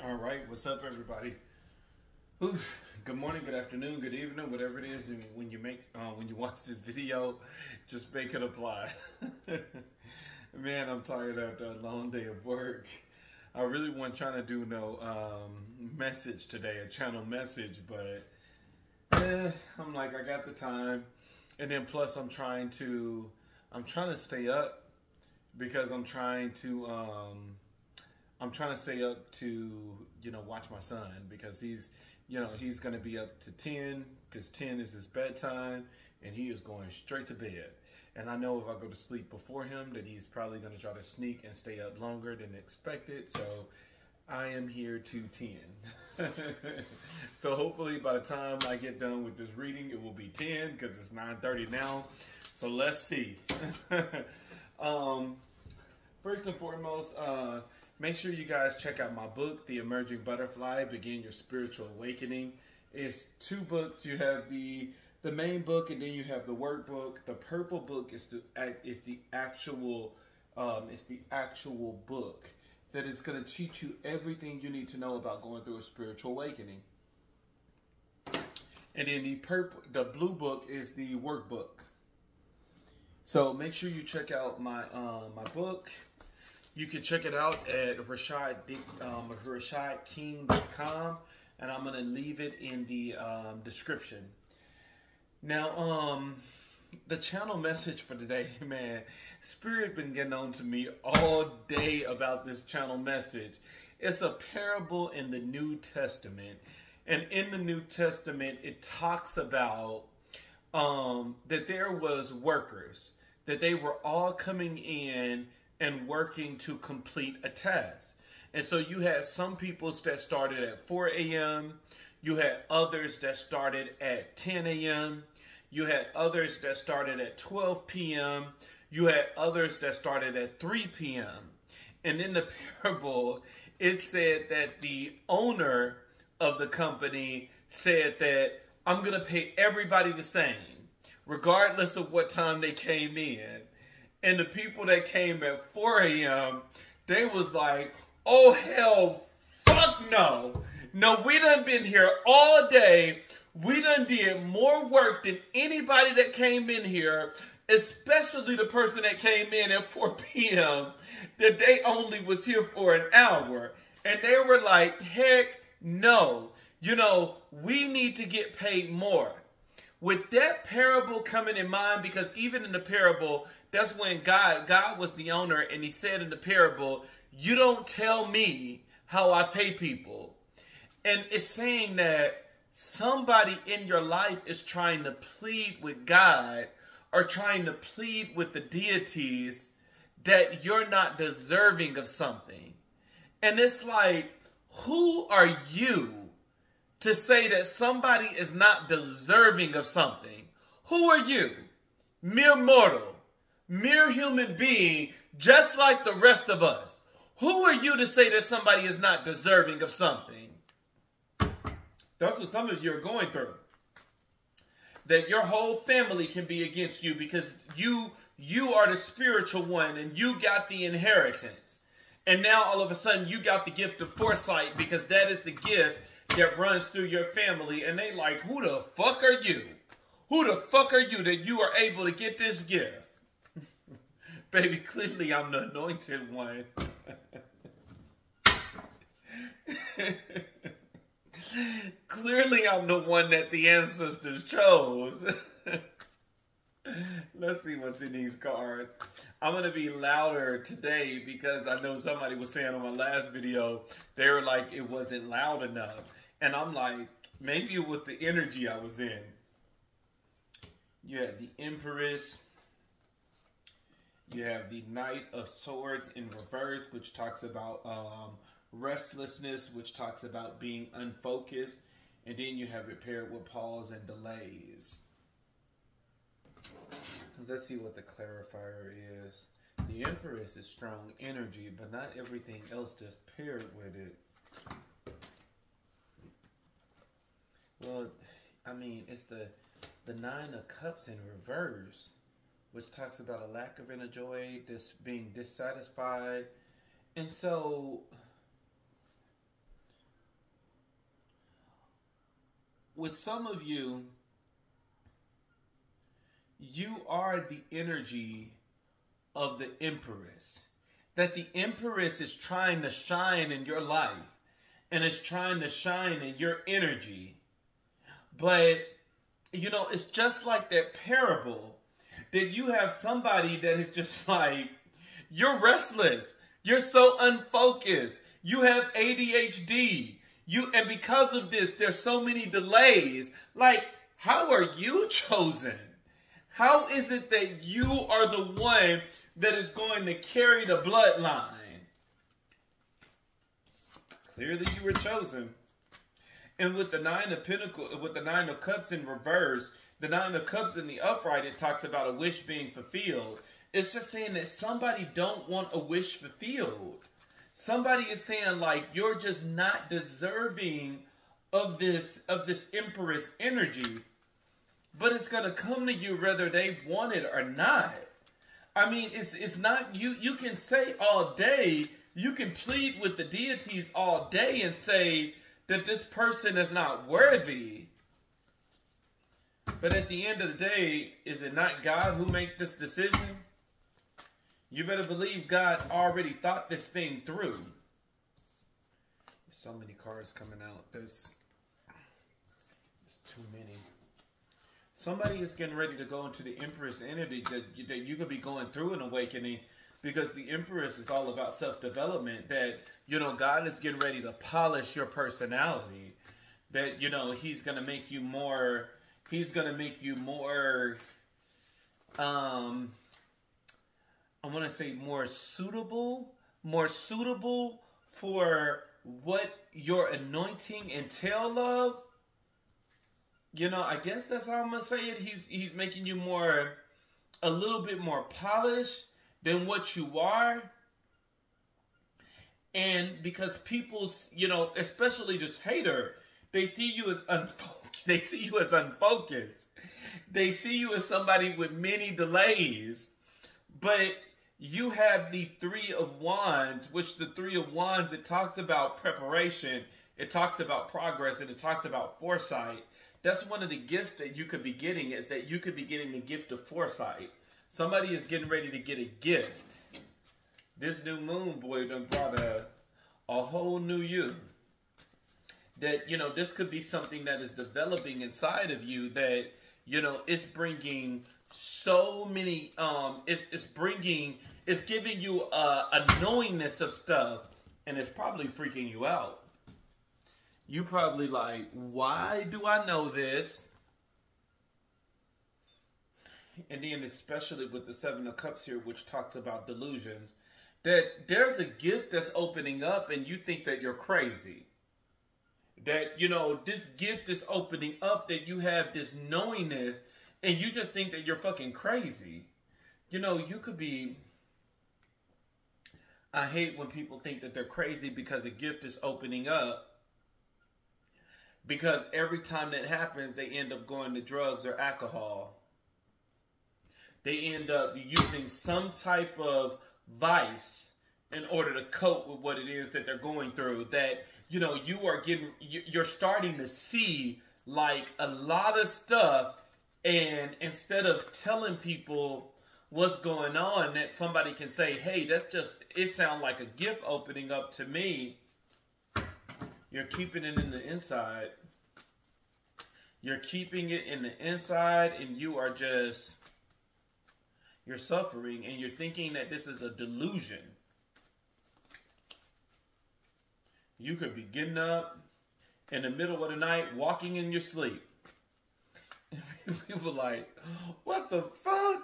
All right, what's up, everybody? Ooh, good morning, good afternoon, good evening, whatever it is. When you watch this video, just make it apply. Man, I'm tired after a long day of work. I really wasn't trying to do no message today, a channel message, but I'm like, I got the time, and then plus I'm trying to stay up because I'm trying to stay up to, watch my son because he's going to be up to 10 because 10 is his bedtime and he is going straight to bed. And I know if I go to sleep before him that he's probably going to try to sneak and stay up longer than expected. So I am here to 10. So hopefully by the time I get done with this reading, it will be 10 because it's 9:30 now. So let's see. First and foremost, make sure you guys check out my book, The Emerging Butterfly, Begin Your Spiritual Awakening. It's 2 books. You have the main book, and then you have the workbook. The purple book is the actual book that is going to teach you everything you need to know about going through a spiritual awakening. And then the blue book is the workbook. So make sure you check out my book. You can check it out at rashadking.com, and I'm going to leave it in the description. Now, the channel message for today, man, Spirit been getting on to me all day about this channel message. It's a parable in the New Testament, and in the New Testament, it talks about that there was workers, that they were all coming in and working to complete a task. And so you had some people that started at 4 a.m. You had others that started at 10 a.m. You had others that started at 12 p.m. You had others that started at 3 p.m. And in the parable, it said that the owner of the company said that I'm going to pay everybody the same, regardless of what time they came in. And the people that came at 4 a.m., they was like, oh, hell, fuck no. No, we done been here all day. We done did more work than anybody that came in here, especially the person that came in at 4 p.m., that they only was here for an hour. And they were like, heck no. We need to get paid more. With that parable coming in mind, because even in the parable, that's when God was the owner, and he said in the parable, you don't tell me how I pay people. And it's saying that somebody in your life is trying to plead with God or trying to plead with the deities that you're not deserving of something. And it's like, who are you to say that somebody is not deserving of something? Who are you? Mere mortal. Mere human being, just like the rest of us. Who are you to say that somebody is not deserving of something? That's what some of you are going through. That your whole family can be against you because you are the spiritual one and you got the inheritance. And now all of a sudden you got the gift of foresight because that is the gift that runs through your family. And they like, who the fuck are you? Who the fuck are you that you are able to get this gift? Baby, clearly I'm the anointed one. Clearly I'm the one that the ancestors chose. Let's see what's in these cards. I'm going to be louder today because I know somebody was saying on my last video, they were like, it wasn't loud enough. And I'm like, maybe it was the energy I was in. You have the Empress. You have the Knight of Swords in reverse, which talks about restlessness, which talks about being unfocused. And then you have it paired with pause and delays. Let's see what the clarifier is. The Empress is strong energy, but not everything else just paired with it. Well, I mean, it's the 9 of Cups in reverse, which talks about a lack of inner joy, this being dissatisfied. And so with some of you, you are the energy of the Empress. That the Empress is trying to shine in your life and is trying to shine in your energy. But, you know, it's just like that parable that you have somebody that is just like, you're restless. You're so unfocused. You have ADHD. And because of this, there's so many delays. Like, how are you chosen? How is it that you are the one that is going to carry the bloodline? Clearly you were chosen. And with the Nine of Pentacles, with the Nine of Cups in reverse, the Nine of Cups in the upright, it talks about a wish being fulfilled. It's just saying that somebody don't want a wish fulfilled. Somebody is saying like, you're just not deserving of this Empress energy. But it's going to come to you whether they want it or not. I mean, it's not, you can say all day, you can plead with the deities all day and say that this person is not worthy. But at the end of the day, is it not God who made this decision? You better believe God already thought this thing through. There's so many cards coming out. There's too many. Somebody is getting ready to go into the Empress energy that you could be going through an awakening, because the Empress is all about self-development. That, you know, God is getting ready to polish your personality. That, you know, He's going to make you more, He's going to make you more, I want to say more suitable for what your anointing entail of. You know, I guess that's how I'm going to say it. He's making you more, a little bit more polished than what you are. And because people, you know, especially this hater, they see you as unfocused. They see you as unfocused. They see you as somebody with many delays. But you have the Three of Wands, which the Three of Wands, it talks about preparation. It talks about progress, and it talks about foresight. That's one of the gifts that you could be getting, is that you could be getting the gift of foresight. Somebody is getting ready to get a gift. This new moon, boy, done brought a whole new you. That, you know, this could be something that is developing inside of you that, you know, it's bringing so many, it's giving you a knowingness of stuff, and it's probably freaking you out. You probably like, why do I know this? And then especially with the Seven of Cups here, which talks about delusions, that there's a gift that's opening up and you think that you're crazy. That, you know, this gift is opening up, that you have this knowingness and you just think that you're fucking crazy. You know, you could be, I hate when people think that they're crazy because a gift is opening up. Because every time that happens, they end up going to drugs or alcohol. They end up using some type of vice in order to cope with what it is that they're going through. That, you know, you're starting to see like a lot of stuff, and instead of telling people what's going on, that somebody can say, hey, it sounds like a gift opening up to me. You're keeping it in the inside. You're keeping it in the inside, and you're suffering, and you're thinking that this is a delusion. You could be getting up in the middle of the night, walking in your sleep. And people are like, what the fuck?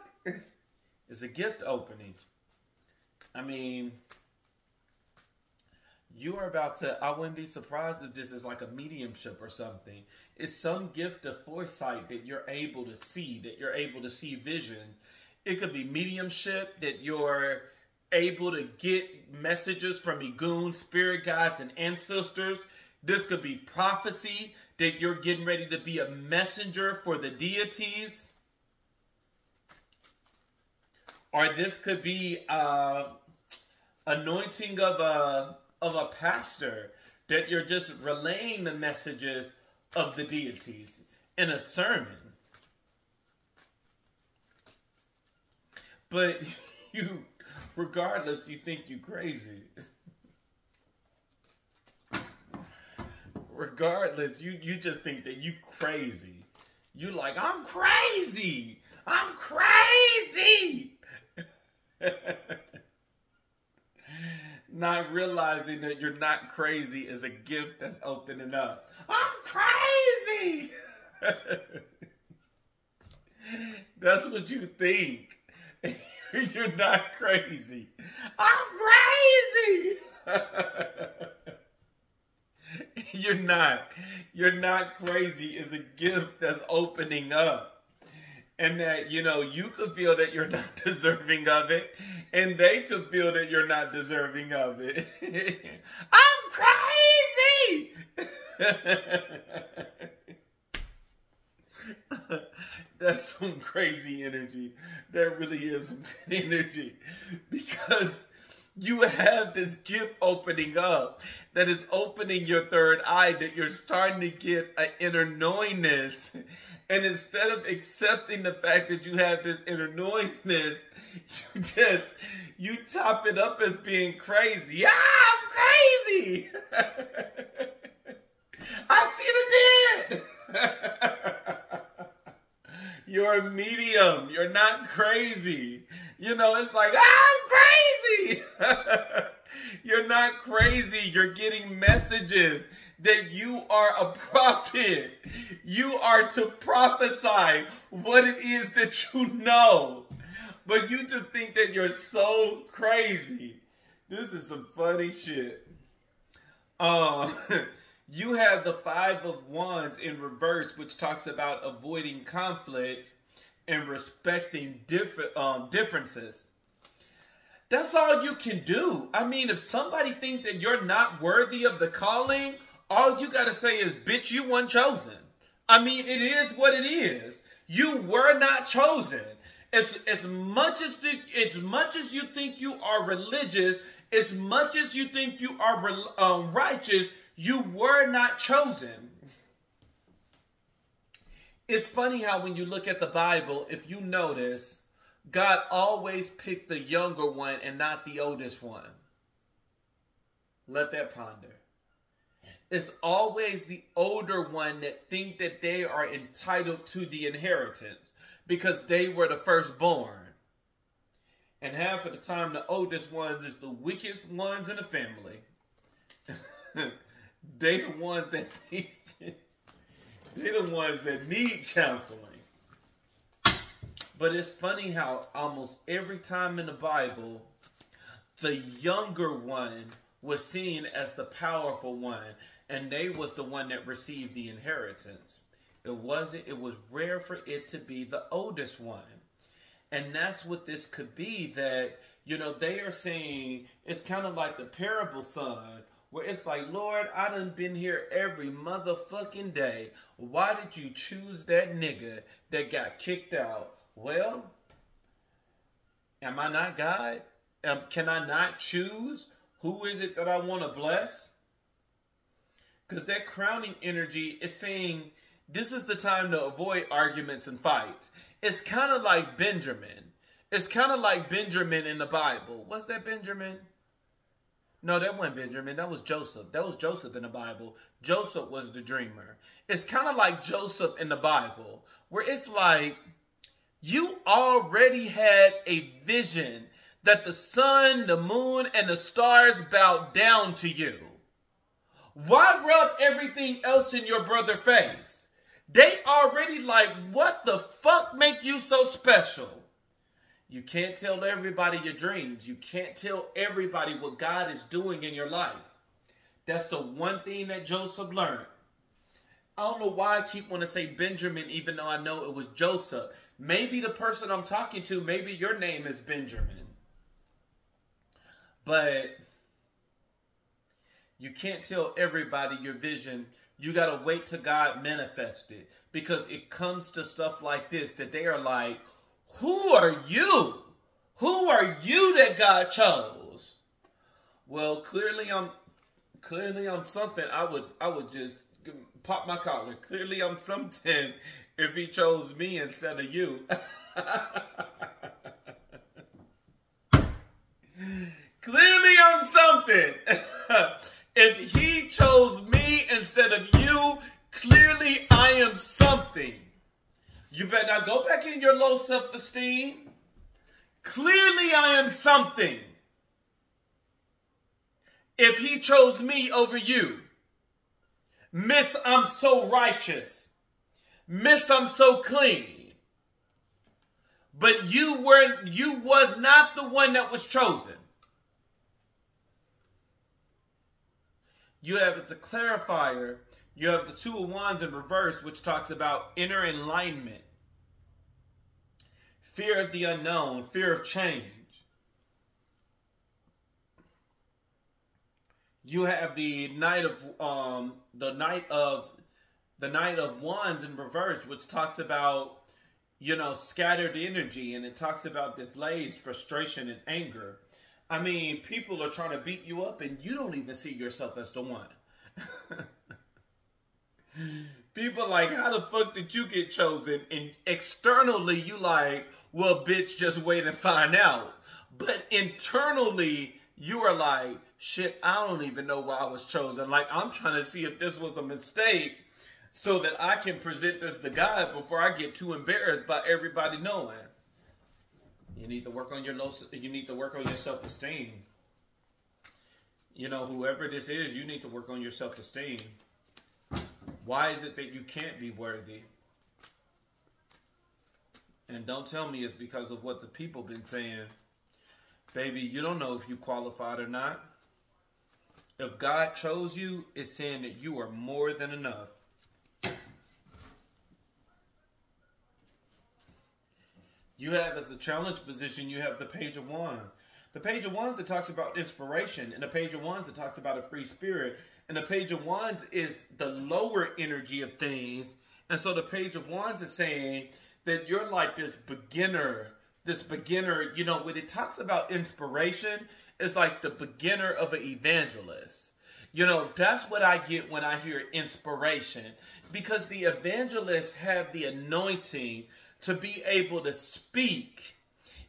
It's a gift opening. I mean, you are about to, I wouldn't be surprised if this is like a mediumship or something. It's some gift of foresight that you're able to see, vision. It could be mediumship, that you're able to get messages from Egun, spirit guides, and ancestors. This could be prophecy, that you're getting ready to be a messenger for the deities. Or this could be anointing of a pastor, that you're just relaying the messages of the deities in a sermon. But you, regardless, you think you crazy. Regardless, you just think that you crazy. You like, I'm crazy. I'm crazy. Not realizing that you're not crazy is a gift that's opening up. I'm crazy. That's what you think. You're not crazy. I'm crazy. You're not. You're not crazy is a gift that's opening up. And that, you know, you could feel that you're not deserving of it. And they could feel that you're not deserving of it. I'm crazy! That's some crazy energy. That really is some good energy. Because you have this gift opening up that is opening your third eye, that you're starting to get an inner knowingness. And instead of accepting the fact that you have this inner knowingness, you chop it up as being crazy. Ah, I'm crazy. I see the dead. You're a medium. You're not crazy. You know, it's like, I'm crazy. You're not crazy. You're getting messages that you are a prophet. You are to prophesy what it is that you know. But you just think that you're so crazy. This is some funny shit. You have the 5 of Wands in reverse, which talks about avoiding conflicts and respecting differences. That's all you can do. I mean, if somebody thinks that you're not worthy of the calling, all you got to say is, bitch, you weren't chosen. I mean, it is what it is. You were not chosen. As much as you think you are religious, as much as you think you are righteous, you were not chosen. It's funny how when you look at the Bible, if you notice, God always picked the younger one and not the oldest one. Let that ponder. It's always the older one that think that they are entitled to the inheritance because they were the firstborn. And half of the time, the oldest ones is the weakest ones in the family. They the ones that need counseling. But it's funny how almost every time in the Bible, the younger one was seen as the powerful one, and they was the one that received the inheritance. It was rare for it to be the oldest one. And that's what this could be, that, you know, they are saying, it's kind of like the parable son, where it's like, Lord, I done been here every motherfucking day. Why did you choose that nigga that got kicked out? Well, am I not God? Can I not choose who is it that I want to bless? Because that crowning energy is saying, this is the time to avoid arguments and fights. It's kind of like Benjamin. It's kind of like Benjamin in the Bible. What's that, Benjamin? No, that wasn't Benjamin. That was Joseph. That was Joseph in the Bible. Joseph was the dreamer. It's kind of like Joseph in the Bible, where it's like you already had a vision that the sun, the moon, and the stars bowed down to you. Why rub everything else in your brother's face? They already like, what the fuck make you so special? You can't tell everybody your dreams. You can't tell everybody what God is doing in your life. That's the one thing that Joseph learned. I don't know why I keep wanting to say Benjamin, even though I know it was Joseph. Maybe the person I'm talking to, maybe your name is Benjamin. But you can't tell everybody your vision. You got to wait till God manifests it. Because it comes to stuff like this that they are like, who are you? Who are you that God chose? Well, clearly I'm something. I would just Pop my collar. Clearly I'm something if he chose me instead of you. Clearly I'm something. If he chose me instead of you, clearly I am something. You better not go back in your low self-esteem. Clearly I am something. If he chose me over you. Miss, I'm so righteous. Miss, I'm so clean. But you was not the one that was chosen. You have the clarifier. You have the Two of Wands in reverse, which talks about inner enlightenment. Fear of the unknown, fear of change. You have the Knight of Wands in reverse, which talks about, scattered energy, and it talks about delays, frustration, and anger. I mean, people are trying to beat you up, and you don't even see yourself as the one. People like, how the fuck did you get chosen? And externally, you like, well, bitch, just wait and find out. But internally, you are like, shit, I don't even know why I was chosen. Like, I'm trying to see if this was a mistake so that I can present this to God before I get too embarrassed by everybody knowing. You need to work on your self-esteem. Whoever this is, you need to work on your self-esteem. Why is it that you can't be worthy? And don't tell me it's because of what the people been saying. Baby, you don't know if you qualified or not. If God chose you, it's saying that you are more than enough. You have, as the challenge position, you have the Page of Wands. The Page of Wands, it talks about inspiration. And the Page of Wands, it talks about a free spirit. And the Page of Wands is the lower energy of things. And so the Page of Wands is saying that you're like this beginner, when it talks about inspiration, it's like the beginner of an evangelist. That's what I get when I hear inspiration. Because the evangelists have the anointing to be able to speak,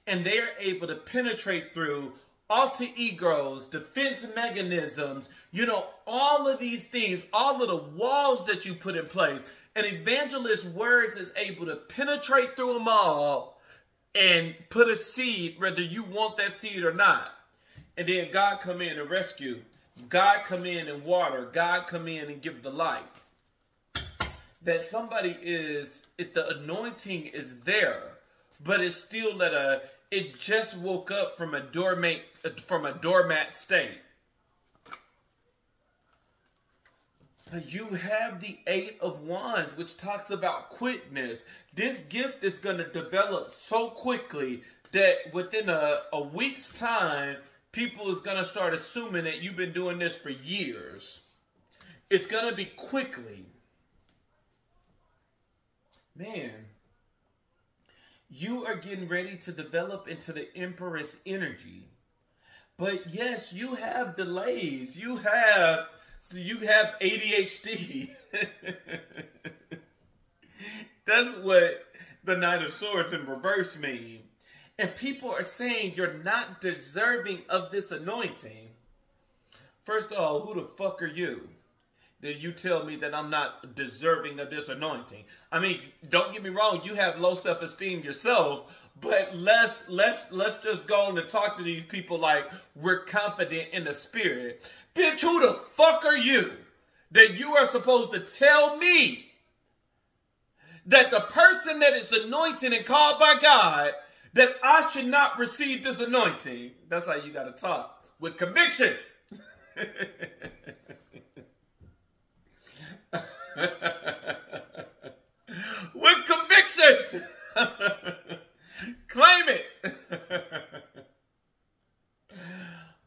and they're able to penetrate through alter egos, defense mechanisms, all of these things, all of the walls that you put in place. An evangelist's words is able to penetrate through them all and put a seed, whether you want that seed or not. And then God come in and rescue. God come in and water. God come in and give the light. That somebody the anointing is there, but it's still it just woke up from a doormat state. You have the Eight of Wands, which talks about quickness. This gift is going to develop so quickly that within a week's time, people is going to start assuming that you've been doing this for years. It's going to be quickly. Man, you are getting ready to develop into the Empress energy. But yes, you have delays. You have ADHD. That's what the Knight of Swords in reverse mean. And people are saying you're not deserving of this anointing. First of all, who the fuck are you? That you tell me that I'm not deserving of this anointing. I mean, don't get me wrong, you have low self-esteem yourself, but let's just go on and talk to these people like we're confident in the spirit. Bitch, who the fuck are you that you are supposed to tell me that the person that is anointed and called by God, that I should not receive this anointing? That's how you got to talk, with conviction. With conviction. Claim it.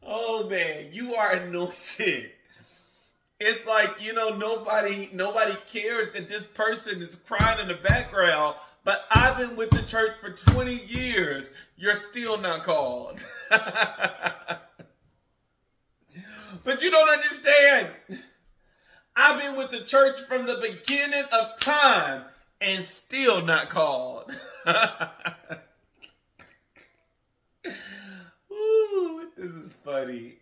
Oh man, you are anointed. It's like, nobody cares that this person is crying in the background, but I've been with the church for 20 years. You're still not called. But you don't understand. I've been with the church from the beginning of time and still not called. Ooh, this is funny.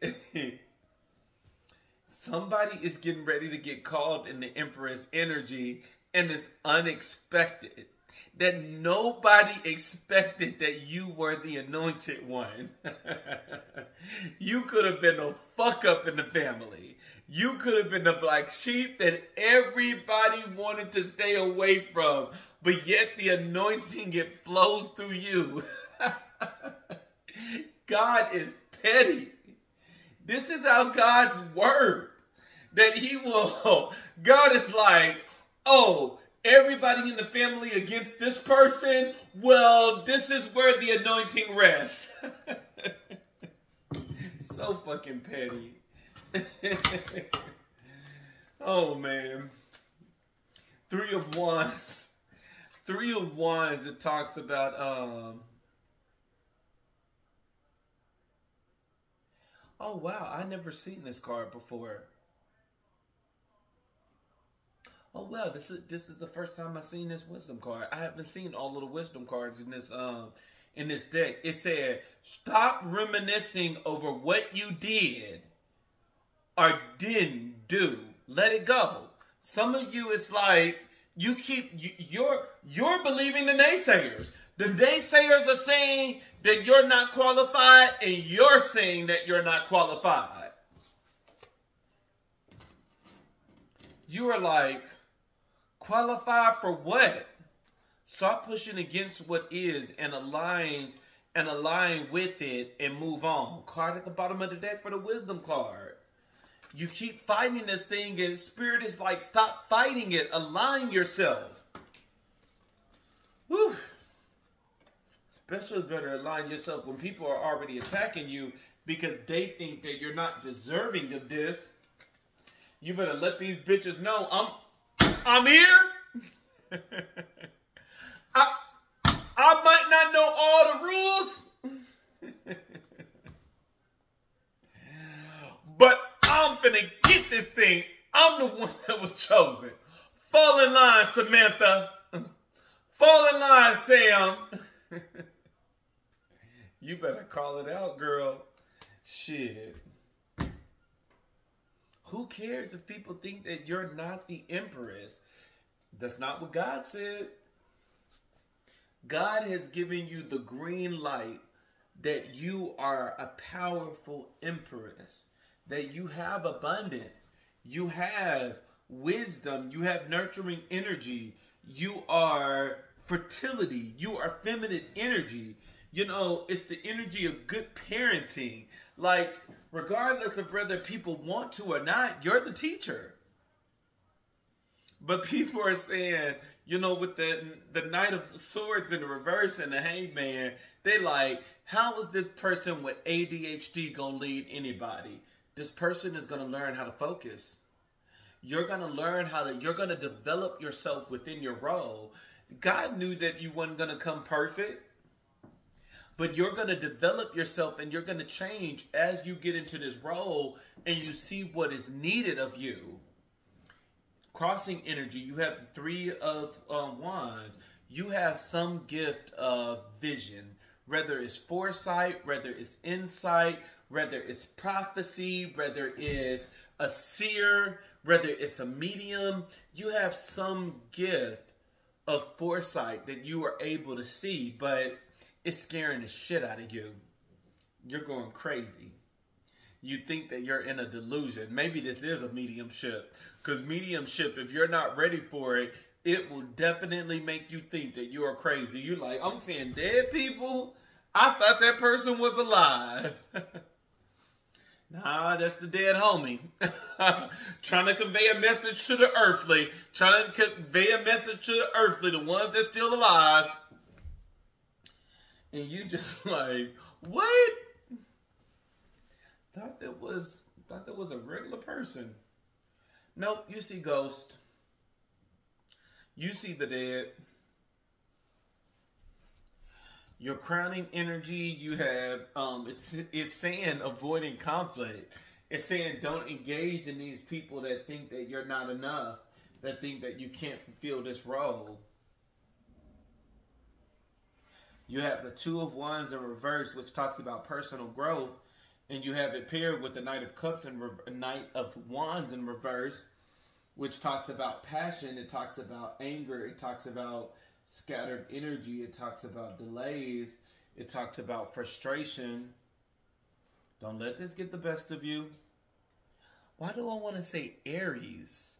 Somebody is getting ready to get called in the Empress energy, and it's unexpected. That nobody expected that you were the anointed one. You could have been a fuck up in the family. You could have been the black sheep that everybody wanted to stay away from, but yet the anointing, it flows through you. God is petty. This is how God's word. That he will, God is like, oh, everybody in the family against this person, well, this is where the anointing rests. So fucking petty. Oh, man. Three of Wands. Three of Wands, it talks about, oh, wow, I never seen this card before. Oh, wow, this is the first time I've seen this wisdom card. I haven't seen all of the wisdom cards in this deck. It said, stop reminiscing over what you did or didn't do. Let it go. Some of you, it's like you're believing the naysayers. The naysayers are saying that you're not qualified, and you're saying that you're not qualified. You are like, qualified for what? Stop pushing against what is and align with it and move on. Card at the bottom of the deck for the wisdom card. You keep fighting this thing, and Spirit is like, stop fighting it. Align yourself. Whew. Especially better align yourself when people are already attacking you because they think that you're not deserving of this. You better let these bitches know I'm here. I might not know all the rules, but I'm finna get this thing. I'm the one that was chosen. Fall in line, Samantha. Fall in line, Sam. You better call it out, girl. Shit. Who cares if people think that you're not the Empress? That's not what God said. God has given you the green light that you are a powerful Empress, that you have abundance, you have wisdom, you have nurturing energy, you are fertility, you are feminine energy. You know, it's the energy of good parenting. Like, regardless of whether people want to or not, you're the teacher. But people are saying, you know, with the Knight of Swords in the reverse and the Hangman, they like, how is this person with ADHD going to lead anybody? This person is going to learn how to focus. You're going to learn you're going to develop yourself within your role. God knew that you weren't going to come perfect. But you're going to develop yourself and you're going to change as you get into this role and you see what is needed of you. Crossing energy, you have the Three of Wands. You have some gift of vision, whether it's foresight, whether it's insight, whether it's prophecy, whether it's a seer, whether it's a medium. You have some gift of foresight that you are able to see, but it's scaring the shit out of you. You're going crazy. You think that you're in a delusion. Maybe this is a mediumship. Because mediumship, if you're not ready for it, it will definitely make you think that you are crazy. You're like, I'm seeing dead people? I thought that person was alive. Nah, that's the dead homie. Trying to convey a message to the earthly. Trying to convey a message to the earthly, the ones that's still alive. And you just like, what? Thought that was a regular person. Nope, you see ghost. You see the dead. Your crowning energy, you have, it's saying avoiding conflict. It's saying don't engage in these people that think that you're not enough, that think that you can't fulfill this role. You have the Two of Wands in reverse, which talks about personal growth, and you have it paired with the Knight of Cups and Knight of Wands in reverse, which talks about passion. It talks about anger. It talks about scattered energy. It talks about delays. It talks about frustration. Don't let this get the best of you. Why do I want to say Aries?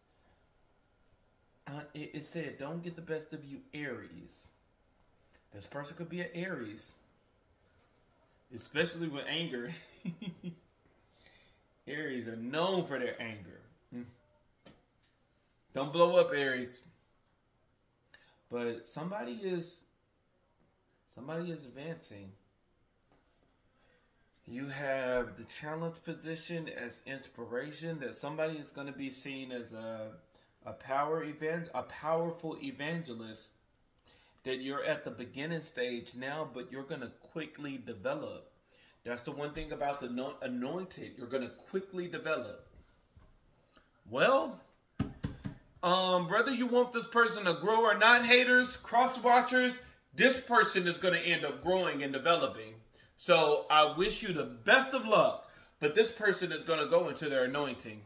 It said, don't get the best of you, Aries. This person could be an Aries. Especially with anger. Aries are known for their anger. Don't blow up, Aries. But somebody is advancing. You have the challenge position as inspiration, that somebody is going to be seen as a powerful evangelist, that you're at the beginning stage now, but you're going to quickly develop. That's the one thing about the anointed. You're going to quickly develop. Well, whether you want this person to grow or not, haters, cross-watchers, this person is going to end up growing and developing. So I wish you the best of luck, but this person is going to go into their anointing.